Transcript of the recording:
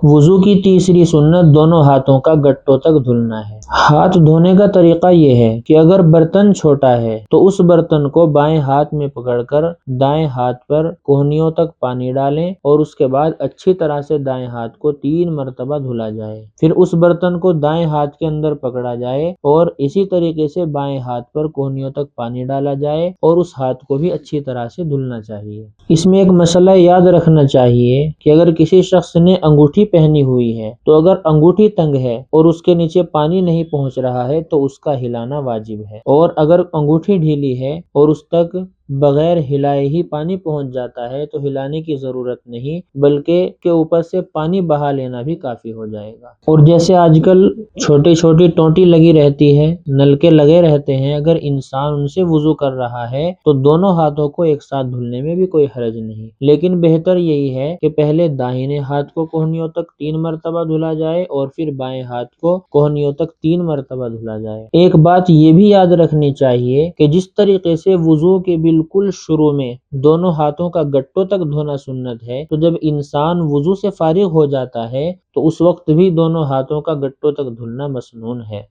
وضو کی تیسری سنت دونوں ہاتھوں کا گٹوں تک دھلنا ہے۔ ہاتھ دھونے کا طریقہ یہ ہے کہ اگر برتن چھوٹا ہے تو اس برتن کو بائیں ہاتھ میں پکڑ کر دائیں ہاتھ پر کوہنیوں تک پانی ڈالیں اور اس کے بعد اچھی طرح سے دائیں ہاتھ کو 3 مرتبہ دھلا جائے۔ پھر اس برتن کو دائیں ہاتھ کے اندر پکڑا جائے اور اسی طریقے سے بائیں ہاتھ پر کوہنیوں تک پانی ڈالا جائے اور اس ہاتھ کو بھی اچھی طرح سے دھلنا چاہیے۔ اس میں ایک مسئلہ یاد رکھنا چاہیے کہ اگر کسی شخص نے انگوٹھی پہنی ہوئی ہے تو اگر انگوٹھی تنگ ہے اور اس کے نیچے پانی نہیں پہنچ رہا ہے تو اس کا ہلانا واجب ہے، اور اگر انگوٹھی ڈھیلی ہے اور اس تک بغیر ہلائے ہی پانی پہنچ جاتا ہے تو ہلانے کی ضرورت نہیں، بلکہ کے اوپر سے پانی بہا لینا بھی کافی ہو جائے گا۔ اور جیسے آج کل چھوٹی چھوٹی ٹوٹی لگی رہتی ہے، نلکے لگے رہتے ہیں، اگر انسان ان سے وضو کر رہا ہے تو دونوں ہاتھوں کو ایک ساتھ دھلنے میں بھی کوئی حرج نہیں، لیکن بہتر یہی ہے کہ پہلے داہنے ہاتھ کو کوہنیوں تک 3 مرتبہ دھلا جائے اور پھر بائیں ہاتھ کو کوہنیوں تک 3 مرتبہ دھلا جائے۔ ایک بات یہ بھی یاد رکھنی چاہیے کہ جس طریقے سے وضو کے بالکل شروع میں دونوں ہاتھوں کا گٹوں تک دھونا سنت ہے، تو جب انسان وضو سے فارغ ہو جاتا ہے تو اس وقت بھی دونوں ہاتھوں کا گٹوں تک دھلنا مسنون ہے۔